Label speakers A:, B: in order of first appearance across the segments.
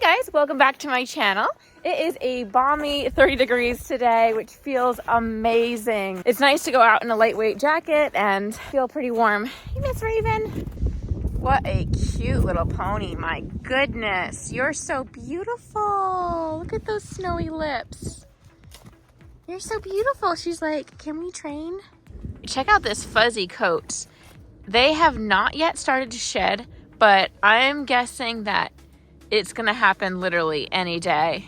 A: guys, welcome back to my channel. It is a balmy 30 degrees today, which feels amazing. It's nice to go out in a lightweight jacket and feel pretty warm. Hey, Miss Raven. What a cute little pony. My goodness, you're so beautiful. Look at those snowy lips. You're so beautiful. She's like, can we train? Check out this fuzzy coat. They have not yet started to shed, but I'm guessing that it's gonna happen literally any day.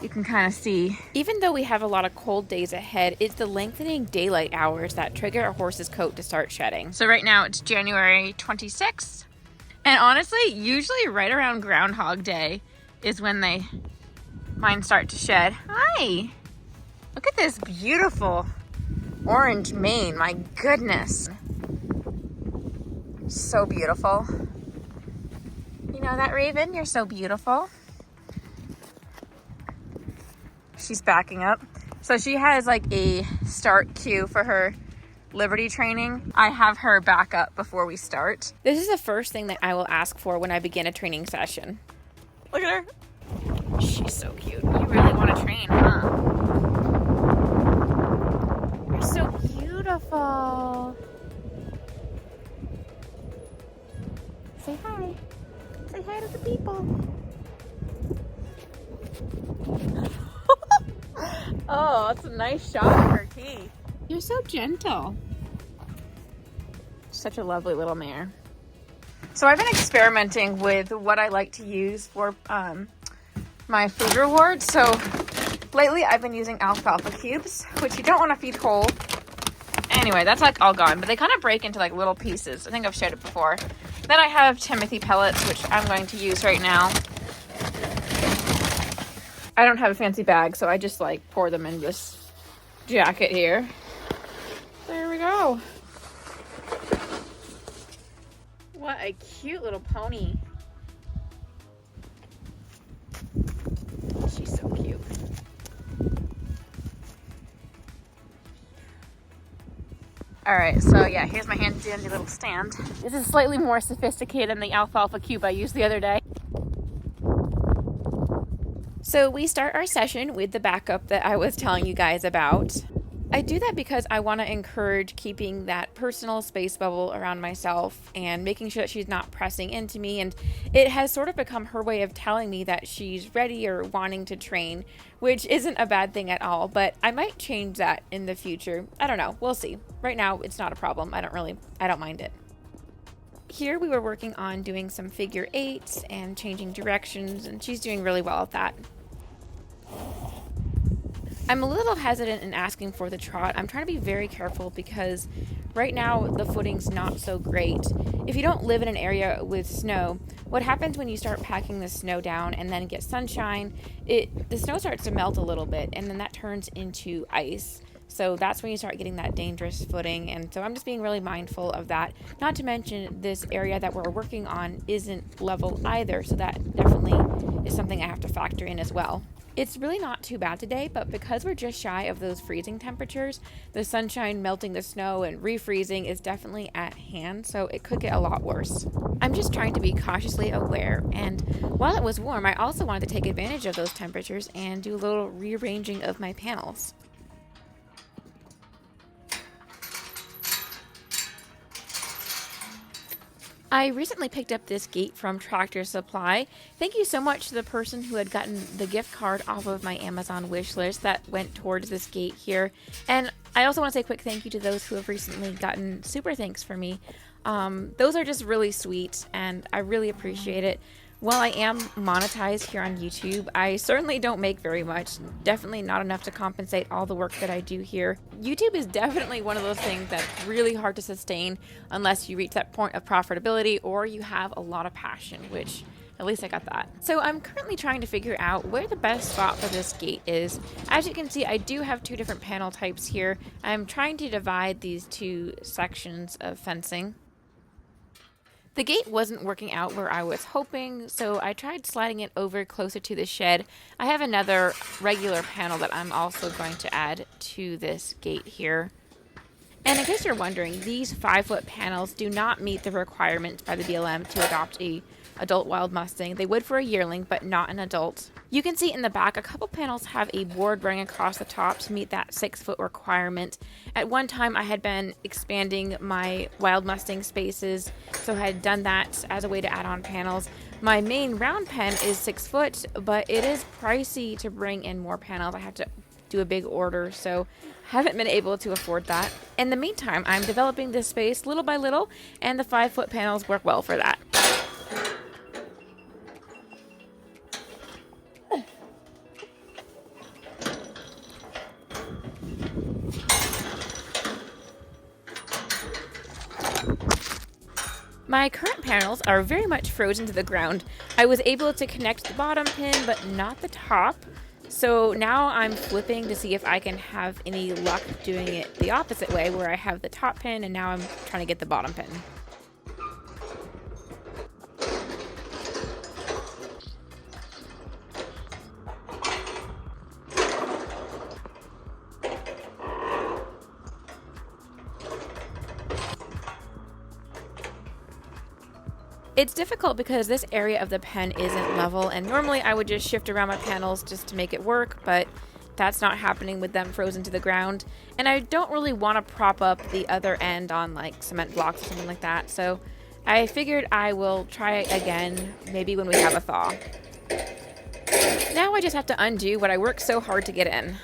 A: You can kind of see. Even though we have a lot of cold days ahead, it's the lengthening daylight hours that trigger a horse's coat to start shedding. So right now it's January 26th. And honestly, usually right around Groundhog Day is when mine start to shed. Hi, look at this beautiful orange mane, my goodness. So beautiful. You know that, Raven? You're so beautiful. She's backing up. So she has like a start cue for her Liberty training. I have her back up before we start. This is the first thing that I will ask for when I begin a training session. Look at her. She's so cute. You really want to train, huh? You're so beautiful. Say hi. Say hi to the people. Oh, that's a nice shot of her teeth. You're so gentle. Such a lovely little mare. So I've been experimenting with what I like to use for my food rewards. So lately I've been using alfalfa cubes, which you don't want to feed whole. Anyway, that's like all gone, but they kind of break into like little pieces. I think I've showed it before. Then I have Timothy pellets, which I'm going to use right now. I don't have a fancy bag, so I just like pour them in this jacket here. There we go. What a cute little pony. She's so cute. All right, so yeah, here's my handy dandy little stand. This is slightly more sophisticated than the alfalfa cube I used the other day. So we start our session with the backup that I was telling you guys about. I do that because I want to encourage keeping that personal space bubble around myself and making sure that she's not pressing into me. And it has sort of become her way of telling me that she's ready or wanting to train, which isn't a bad thing at all, but I might change that in the future. I don't know. We'll see. Right now, it's not a problem. I don't mind it. Here we were working on doing some figure eights and changing directions, and she's doing really well at that. I'm a little hesitant in asking for the trot. I'm trying to be very careful because right now the footing's not so great. If you don't live in an area with snow, what happens when you start packing the snow down and then get sunshine, the snow starts to melt a little bit and then that turns into ice. So that's when you start getting that dangerous footing. And so I'm just being really mindful of that. Not to mention this area that we're working on isn't level either. So that definitely is something I have to factor in as well. It's really not too bad today, but because we're just shy of those freezing temperatures, the sunshine melting the snow and refreezing is definitely at hand, so it could get a lot worse. I'm just trying to be cautiously aware, and while it was warm, I also wanted to take advantage of those temperatures and do a little rearranging of my panels. I recently picked up this gate from Tractor Supply. Thank you so much to the person who had gotten the gift card off of my Amazon wish list that went towards this gate here. And I also want to say a quick thank you to those who have recently gotten super thanks for me. Those are just really sweet and I really appreciate it. While I am monetized here on YouTube, I certainly don't make very much, definitely not enough to compensate all the work that I do here. YouTube is definitely one of those things that's really hard to sustain unless you reach that point of profitability or you have a lot of passion, which at least I got that. So I'm currently trying to figure out where the best spot for this gate is. As you can see, I do have two different panel types here. I'm trying to divide these two sections of fencing. The gate wasn't working out where I was hoping, so I tried sliding it over closer to the shed. I have another regular panel that I'm also going to add to this gate here. And in case you're wondering, these 5-foot panels do not meet the requirements by the BLM to adopt a adult wild Mustang. They would for a yearling, but not an adult. You can see in the back, a couple panels have a board running across the top to meet that 6-foot requirement. At one time, I had been expanding my wild Mustang spaces, so I had done that as a way to add on panels. My main round pen is 6 foot, but it is pricey to bring in more panels. I have to do a big order, so haven't been able to afford that. In the meantime, I'm developing this space little by little, and the 5-foot panels work well for that. My current panels are very much frozen to the ground. I was able to connect the bottom pin, but not the top. So now I'm flipping to see if I can have any luck doing it the opposite way, where I have the top pin and now I'm trying to get the bottom pin. It's difficult because this area of the pen isn't level, and normally I would just shift around my panels just to make it work, but that's not happening with them frozen to the ground. And I don't really want to prop up the other end on like cement blocks or something like that, so I figured I will try again maybe when we have a thaw. Now I just have to undo what I worked so hard to get in.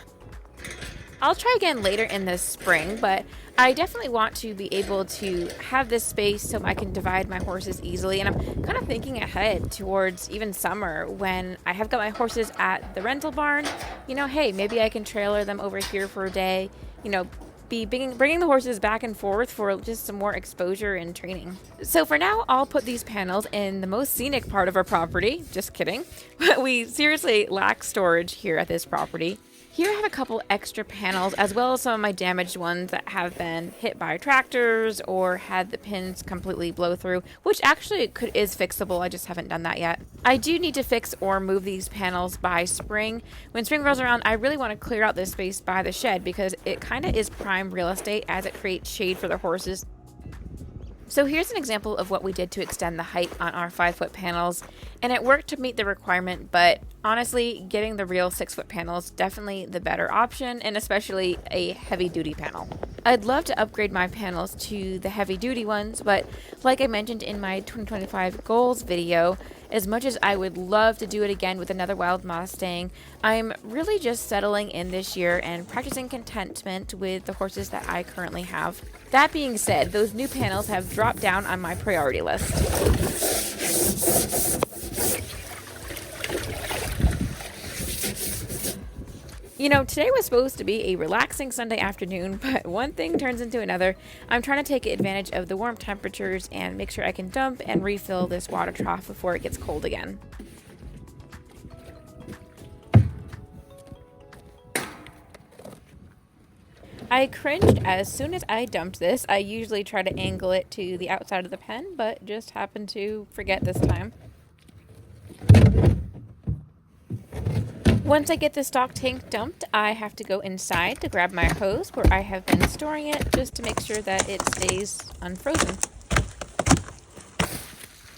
A: I'll try again later in the spring, but I definitely want to be able to have this space so I can divide my horses easily. And I'm kind of thinking ahead towards even summer when I have got my horses at the rental barn. You know, hey, maybe I can trailer them over here for a day, you know, be bringing the horses back and forth for just some more exposure and training. So for now, I'll put these panels in the most scenic part of our property. Just kidding. But we seriously lack storage here at this property. Here I have a couple extra panels, as well as some of my damaged ones that have been hit by tractors or had the pins completely blow through, which actually is fixable. I just haven't done that yet. I do need to fix or move these panels by spring. When spring rolls around, I really want to clear out this space by the shed because it kind of is prime real estate as it creates shade for the horses. So here's an example of what we did to extend the height on our 5-foot panels, and it worked to meet the requirement, but honestly, getting the real 6-foot panels definitely the better option, and especially a heavy-duty panel. I'd love to upgrade my panels to the heavy-duty ones, but like I mentioned in my 2025 goals video, as much as I would love to do it again with another wild Mustang, I'm really just settling in this year and practicing contentment with the horses that I currently have. That being said, those new panels have dropped down on my priority list. You know, today was supposed to be a relaxing Sunday afternoon, but one thing turns into another. I'm trying to take advantage of the warm temperatures and make sure I can dump and refill this water trough before it gets cold again. I cringed as soon as I dumped this. I usually try to angle it to the outside of the pen, but just happened to forget this time. Once I get the stock tank dumped, I have to go inside to grab my hose where I have been storing it just to make sure that it stays unfrozen.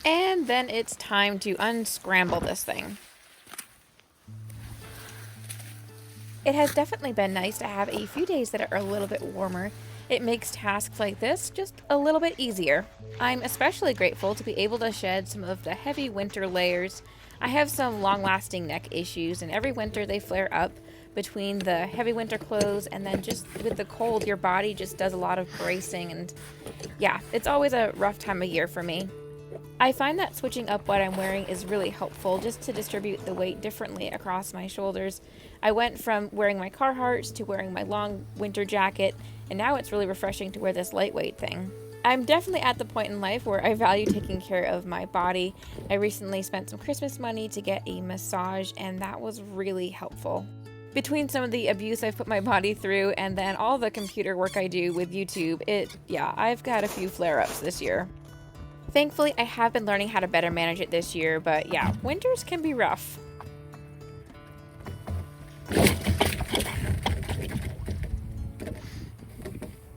A: And then it's time to unscramble this thing. It has definitely been nice to have a few days that are a little bit warmer. It makes tasks like this just a little bit easier. I'm especially grateful to be able to shed some of the heavy winter layers. I have some long-lasting neck issues, and every winter they flare up between the heavy winter clothes and then just with the cold, your body just does a lot of bracing, and yeah, it's always a rough time of year for me. I find that switching up what I'm wearing is really helpful just to distribute the weight differently across my shoulders. I went from wearing my Carhartts to wearing my long winter jacket, and now it's really refreshing to wear this lightweight thing. I'm definitely at the point in life where I value taking care of my body. I recently spent some Christmas money to get a massage, and that was really helpful. Between some of the abuse I've put my body through and then all the computer work I do with YouTube, I've got a few flare-ups this year. Thankfully, I have been learning how to better manage it this year, but yeah, winters can be rough.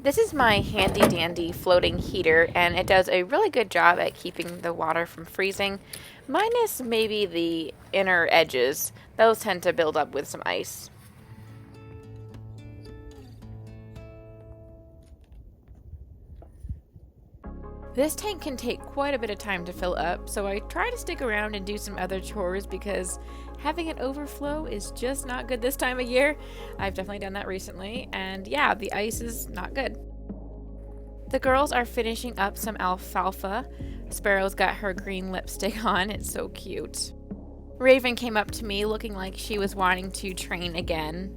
A: This is my handy dandy floating heater, and it does a really good job at keeping the water from freezing, minus maybe the inner edges. Those tend to build up with some ice. This tank can take quite a bit of time to fill up, so I try to stick around and do some other chores because having it overflow is just not good this time of year. I've definitely done that recently, and yeah, the ice is not good. The girls are finishing up some alfalfa. Sparrow's got her green lipstick on. It's so cute. Raven came up to me looking like she was wanting to train again.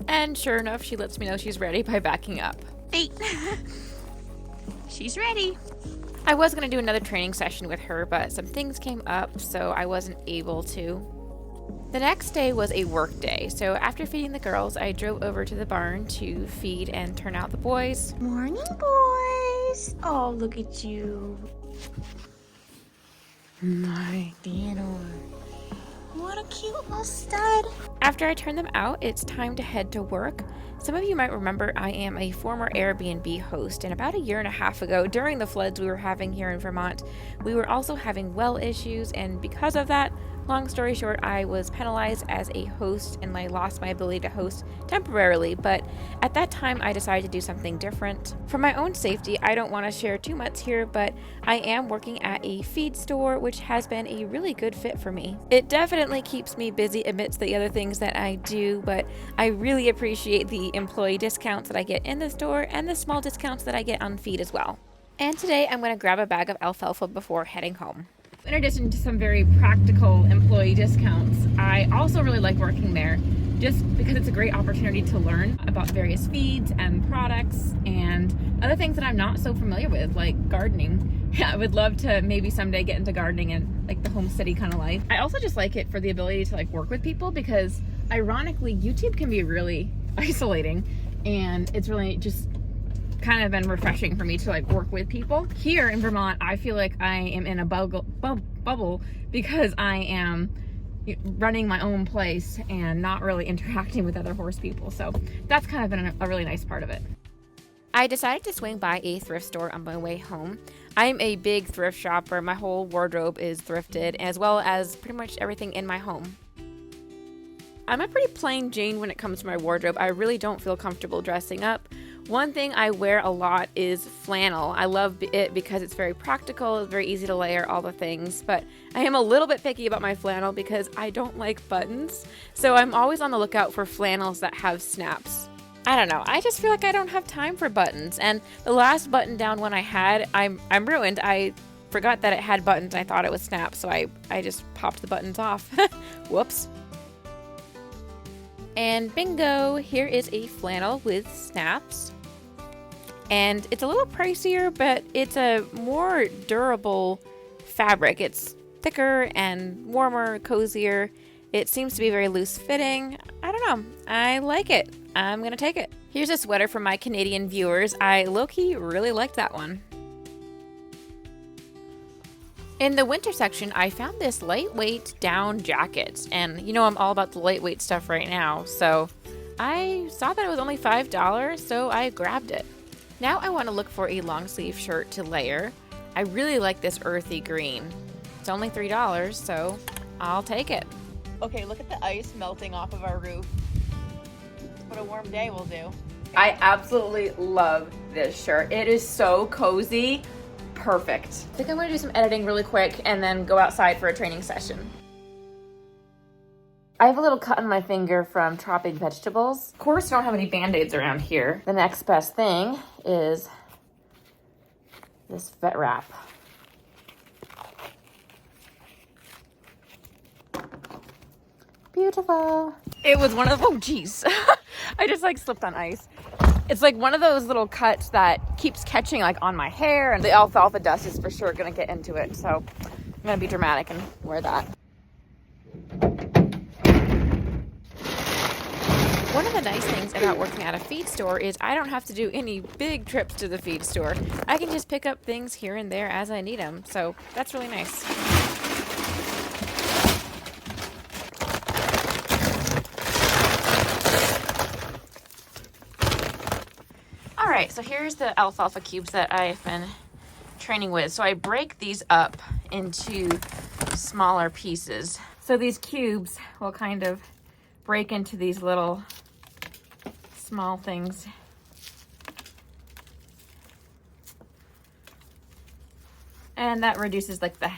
A: And sure enough, she lets me know she's ready by backing up.
B: Hey, she's ready.
A: I was going to do another training session with her, but some things came up, so I wasn't able to. The next day was a work day, so after feeding the girls, I drove over to the barn to feed and turn out the boys.
B: Morning, boys. Oh, look at you. My Theodore. What a cute little stud.
A: After I turn them out, it's time to head to work. Some of you might remember I am a former Airbnb host, and about a year and a half ago, during the floods we were having here in Vermont, we were also having well issues, and because of that, long story short, I was penalized as a host and I lost my ability to host temporarily, but at that time I decided to do something different. For my own safety, I don't want to share too much here, but I am working at a feed store, which has been a really good fit for me. It definitely keeps me busy amidst the other things that I do, but I really appreciate the employee discounts that I get in the store and the small discounts that I get on feed as well. And today I'm going to grab a bag of alfalfa before heading home. In addition to some very practical employee discounts, I also really like working there just because it's a great opportunity to learn about various feeds and products and other things that I'm not so familiar with, like gardening. Yeah, I would love to maybe someday get into gardening and like the homesteady kind of life. I also just like it for the ability to like work with people because ironically, YouTube can be really isolating, and it's really just kind of been refreshing for me to like work with people. Here in Vermont, I feel like I am in a bubble because I am running my own place and not really interacting with other horse people. So that's kind of been a really nice part of it. I decided to swing by a thrift store on my way home. I'm a big thrift shopper. My whole wardrobe is thrifted, as well as pretty much everything in my home. I'm a pretty plain Jane when it comes to my wardrobe. I really don't feel comfortable dressing up. One thing I wear a lot is flannel. I love it because it's very practical, it's very easy to layer, all the things, but I am a little bit picky about my flannel because I don't like buttons, so I'm always on the lookout for flannels that have snaps. I don't know, I just feel like I don't have time for buttons, and the last button down one I had, I'm ruined. I forgot that it had buttons, I thought it was snaps, so I just popped the buttons off. Whoops. And bingo, here is a flannel with snaps. And it's a little pricier, but it's a more durable fabric. It's thicker and warmer, cozier. It seems to be very loose fitting. I don't know. I like it. I'm gonna take it. Here's a sweater for my Canadian viewers. I low-key really liked that one. In the winter section, I found this lightweight down jacket, and you know I'm all about the lightweight stuff right now, so I saw that it was only $5, so I grabbed it. Now I want to look for a long sleeve shirt to layer. I really like this earthy green. It's only $3, so I'll take it.
C: Okay, look at the ice melting off of our roof. What a warm day will do.
A: I absolutely love this shirt. It is so cozy. Perfect. I think I'm going to do some editing really quick and then go outside for a training session. I have a little cut on my finger from chopping vegetables. Of course, I don't have any Band-Aids around here. The next best thing is this vet wrap. Beautiful. It was one of, oh geez. I just like slipped on ice. It's like one of those little cuts that keeps catching like on my hair, and the alfalfa dust is for sure gonna get into it. So I'm gonna be dramatic and wear that. One of the nice things about working at a feed store is I don't have to do any big trips to the feed store. I can just pick up things here and there as I need them. So that's really nice. right, so here's the alfalfa cubes that I've been training with. So I break these up into smaller pieces. So these cubes will kind of break into these little small things. And that reduces like the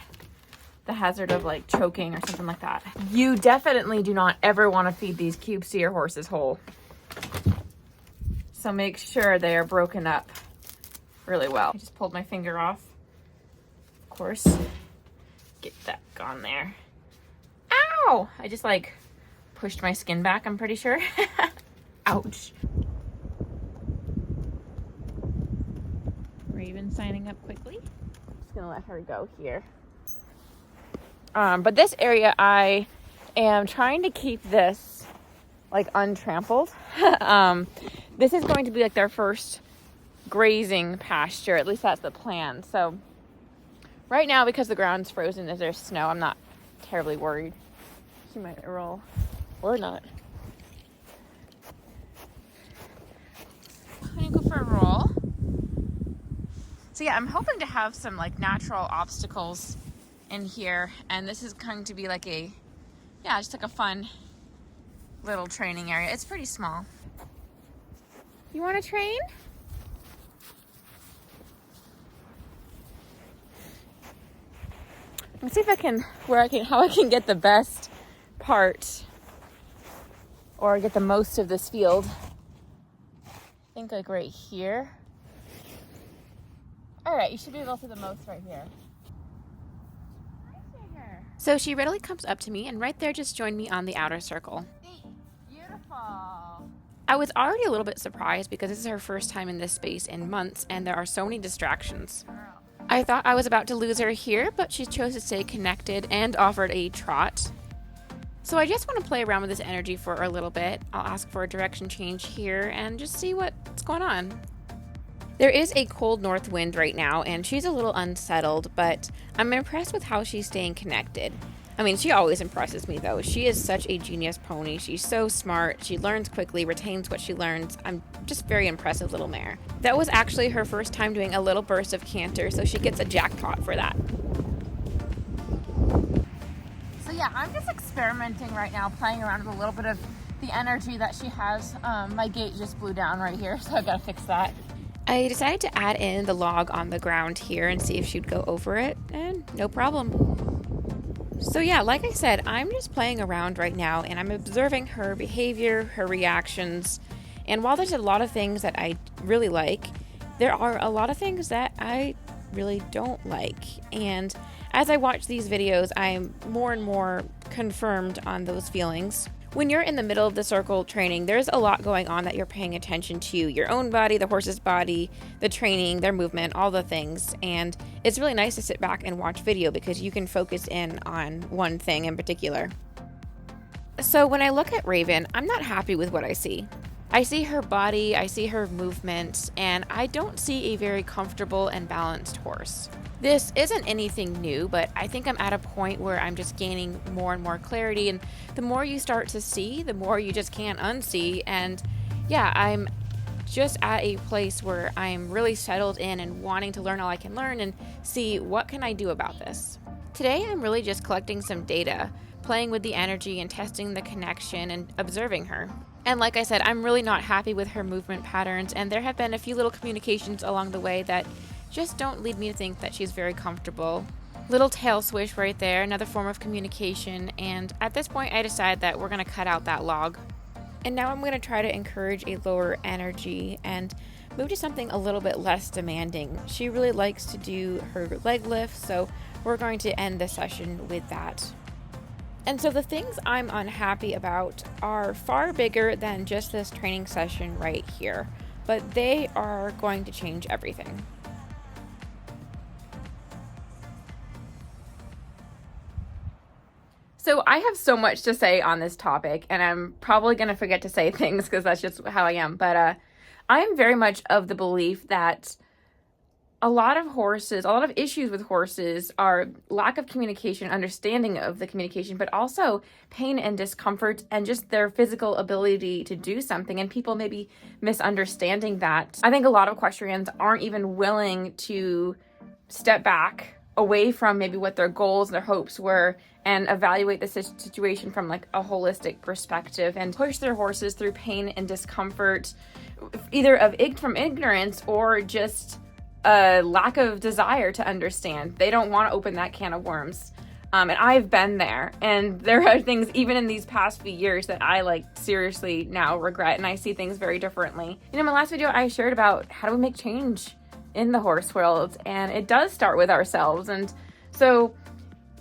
A: hazard of like choking or something like that. You definitely do not ever want to feed these cubes to your horses whole. So make sure they are broken up really well. I just pulled my finger off, of course. Get that gone there. Ow! I just like pushed my skin back, I'm pretty sure. Ouch. Raven signing up quickly. Just gonna let her go here. But this area, I am trying to keep this like untrampled. This is going to be like their first grazing pasture. At least that's the plan. So right now, because the ground's frozen, as there's snow, I'm not terribly worried. She might roll or not. I'm gonna go for a roll. So yeah, I'm hoping to have some like natural obstacles in here, and this is going to be like a, yeah, just like a fun little training area. It's pretty small. You want to train? Let's see if I can, how I can get the best part or get the most of this field. I think like right here. All right, you should be able to see the most right here. So she readily comes up to me and right there just joined me on the outer circle.
C: Beautiful.
A: I was already a little bit surprised because this is her first time in this space in months and there are so many distractions. I thought I was about to lose her here, but she chose to stay connected and offered a trot. So I just want to play around with this energy for a little bit. I'll ask for a direction change here and just see what's going on. There is a cold north wind right now, and she's a little unsettled, but I'm impressed with how she's staying connected. I mean, she always impresses me, though. She is such a genius pony. She's so smart. She learns quickly, retains what she learns. I'm just very impressive little mare. That was actually her first time doing a little burst of canter, so she gets a jackpot for that. So yeah, I'm just experimenting right now, playing around with a little bit of the energy that she has. My gate just blew down right here, so I gotta fix that. I decided to add in the log on the ground here and see if she'd go over it, and no problem. So yeah, like I said, I'm just playing around right now and I'm observing her behavior, her reactions, and while there's a lot of things that I really like, there are a lot of things that I really don't like. And as I watch these videos, I'm more and more confirmed on those feelings. When you're in the middle of the circle training, there's a lot going on that you're paying attention to. Your own body, the horse's body, the training, their movement, all the things. And it's really nice to sit back and watch video because you can focus in on one thing in particular. So when I look at Raven, I'm not happy with what I see. I see her body, I see her movement, and I don't see a very comfortable and balanced horse. This isn't anything new, but I think I'm at a point where I'm just gaining more and more clarity, and the more you start to see, the more you just can't unsee, and yeah, I'm just at a place where I'm really settled in and wanting to learn all I can learn and see what can I do about this. Today, I'm really just collecting some data, playing with the energy and testing the connection and observing her. And like I said, I'm really not happy with her movement patterns, and there have been a few little communications along the way that just don't lead me to think that she's very comfortable. Little tail swish right there, another form of communication, and at this point I decided that we're going to cut out that log. And now I'm going to try to encourage a lower energy and move to something a little bit less demanding. She really likes to do her leg lift, so we're going to end the session with that. And so the things I'm unhappy about are far bigger than just this training session right here, but they are going to change everything. So I have so much to say on this topic, and I'm probably going to forget to say things because that's just how I am. But I am very much of the belief that a lot of issues with horses are lack of communication, understanding of the communication, but also pain and discomfort and just their physical ability to do something, and people maybe misunderstanding that. I think a lot of equestrians aren't even willing to step back away from maybe what their goals, their hopes were, and evaluate the situation from like a holistic perspective and push their horses through pain and discomfort, either from ignorance or just a lack of desire to understand. They don't want to open that can of worms. And I've been there, and there are things even in these past few years that I like seriously now regret, and I see things very differently. In my last video I shared about how do we make change in the horse world, and it does start with ourselves. And so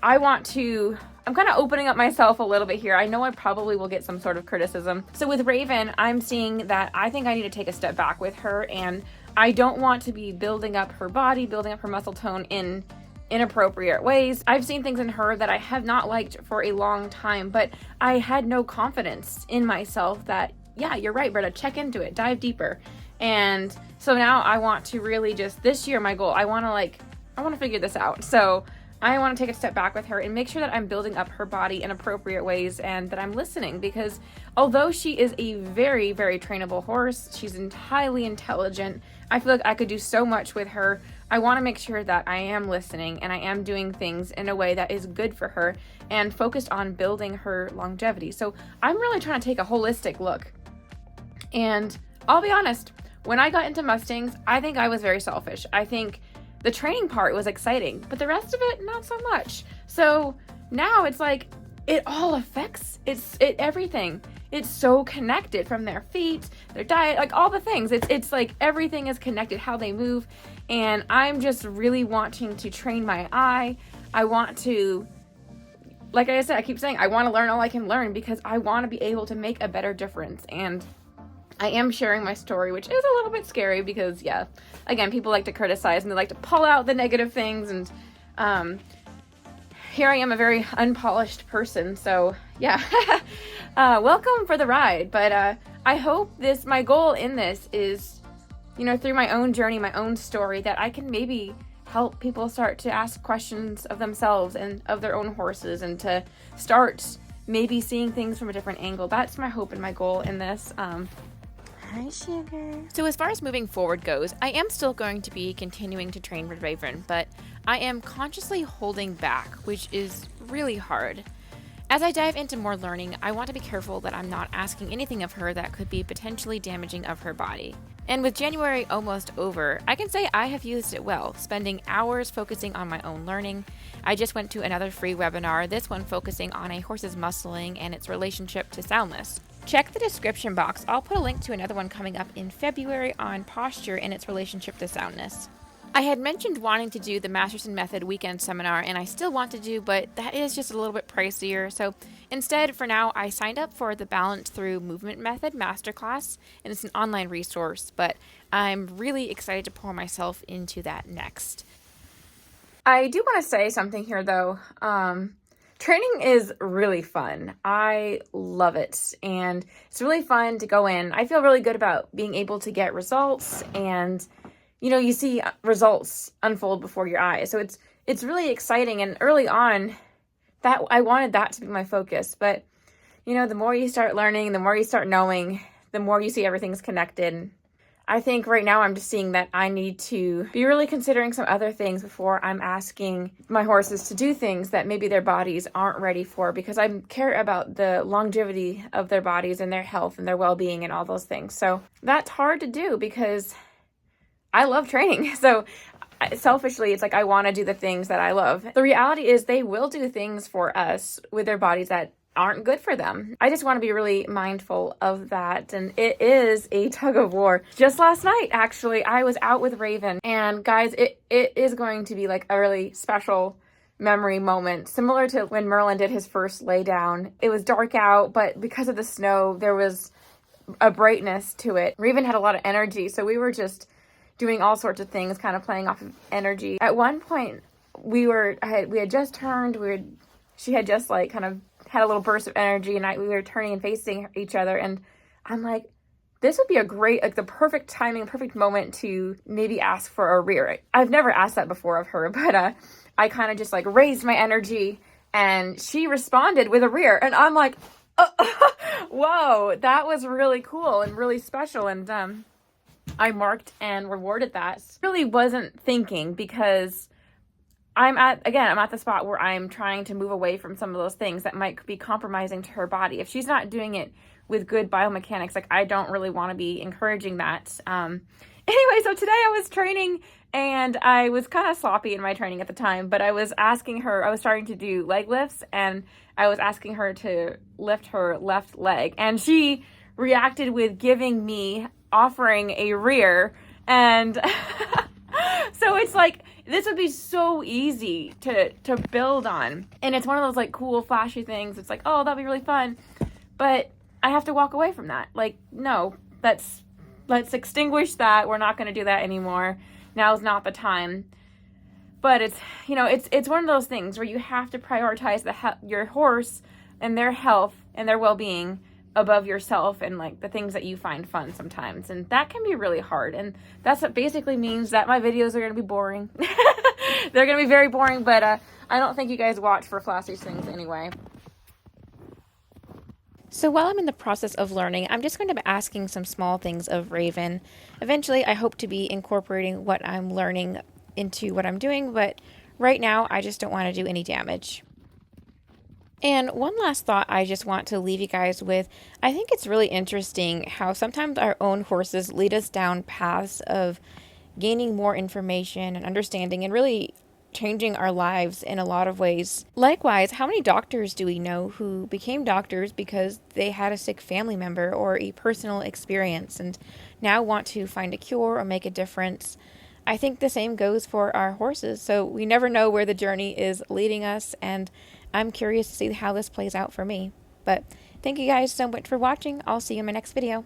A: I'm kind of opening up myself a little bit here. I know I probably will get some sort of criticism. So with Raven, I'm seeing that I think I need to take a step back with her, and I don't want to be building up her body, building up her muscle tone in inappropriate ways. I've seen things in her that I have not liked for a long time, but I had no confidence in myself that, yeah, you're right, Britta, check into it, dive deeper. And so now I want to really just, this year, my goal, I want to figure this out. So I want to take a step back with her and make sure that I'm building up her body in appropriate ways and that I'm listening, because although she is a very, very trainable horse, she's highly intelligent, I feel like I could do so much with her. I want to make sure that I am listening and I am doing things in a way that is good for her and focused on building her longevity. So I'm really trying to take a holistic look. And I'll be honest, when I got into Mustangs, I think I was very selfish. I think the training part was exciting, but the rest of it, not so much. So now it's like, it all affects, everything. It's so connected, from their feet, their diet, like all the things. It's like everything is connected, how they move. And I'm just really wanting to train my eye. I want to, like I said, I keep saying, I want to learn all I can learn because I want to be able to make a better difference. And I am sharing my story, which is a little bit scary because, yeah, again, people like to criticize and they like to pull out the negative things. And here I am, a very unpolished person. So, yeah, welcome for the ride. But I hope my goal in this is, through my own journey, my own story, that I can maybe help people start to ask questions of themselves and of their own horses and to start maybe seeing things from a different angle. That's my hope and my goal in this.
B: Hi, sugar.
A: So as far as moving forward goes, I am still going to be continuing to train with Raven, but I am consciously holding back, which is really hard. As I dive into more learning, I want to be careful that I'm not asking anything of her that could be potentially damaging of her body. And with January almost over, I can say I have used it well, spending hours focusing on my own learning. I just went to another free webinar, this one focusing on a horse's muscling and its relationship to soundness. Check the description box. I'll put a link to another one coming up in February on posture and its relationship to soundness. I had mentioned wanting to do the Masterson Method weekend seminar, and I still want to do, but that is just a little bit pricier. So instead, for now, I signed up for the Balance Through Movement Method Masterclass, and it's an online resource, but I'm really excited to pour myself into that next. I do want to say something here, though. Training is really fun. I love it, and it's really fun to go in. I feel really good about being able to get results, and you see results unfold before your eyes. So it's really exciting. And early on, that I wanted that to be my focus. But the more you start learning, the more you start knowing, the more you see everything's connected. I think right now I'm just seeing that I need to be really considering some other things before I'm asking my horses to do things that maybe their bodies aren't ready for, because I care about the longevity of their bodies and their health and their well-being and all those things. So that's hard to do because I love training. So selfishly, it's like I want to do the things that I love. The reality is they will do things for us with their bodies that aren't good for them. I just want to be really mindful of that. And it is a tug of war. Just last night, actually, I was out with Raven. And guys, it is going to be like a really special memory moment, similar to when Merlin did his first lay down. It was dark out, but because of the snow, there was a brightness to it. Raven had a lot of energy, so we were just doing all sorts of things, kind of playing off of energy. At one point, we had just turned, she had just like kind of had a little burst of energy, and we were turning and facing each other, and I'm like, this would be a great, like the perfect timing, perfect moment to maybe ask for a rear. I've never asked that before of her, but I kind of just like raised my energy and she responded with a rear. And I'm like, oh, whoa, that was really cool and really special. And I marked and rewarded that. Really wasn't thinking because I'm at the spot where I'm trying to move away from some of those things that might be compromising to her body. If she's not doing it with good biomechanics, like I don't really want to be encouraging that. Anyway, so today I was training and I was kind of sloppy in my training at the time, but I was asking her, I was starting to do leg lifts and I was asking her to lift her left leg and she reacted with giving me, offering a rear. And so it's like, this would be so easy to build on. And it's one of those like cool, flashy things. It's like, oh, that'd be really fun. But I have to walk away from that. Like, no, let's extinguish that. We're not going to do that anymore. Now's not the time. But it's, you know, it's one of those things where you have to prioritize your horse and their health and their well-being above yourself and like the things that you find fun sometimes. And that can be really hard. And that's what basically means that my videos are going to be boring. They're going to be very boring, but I don't think you guys watch for flashy things anyway. So while I'm in the process of learning, I'm just going to be asking some small things of Raven. Eventually, I hope to be incorporating what I'm learning into what I'm doing, but right now, I just don't want to do any damage. And one last thought I just want to leave you guys with. I think it's really interesting how sometimes our own horses lead us down paths of gaining more information and understanding and really changing our lives in a lot of ways. Likewise, how many doctors do we know who became doctors because they had a sick family member or a personal experience and now want to find a cure or make a difference? I think the same goes for our horses. So we never know where the journey is leading us, and I'm curious to see how this plays out for me. But thank you guys so much for watching. I'll see you in my next video.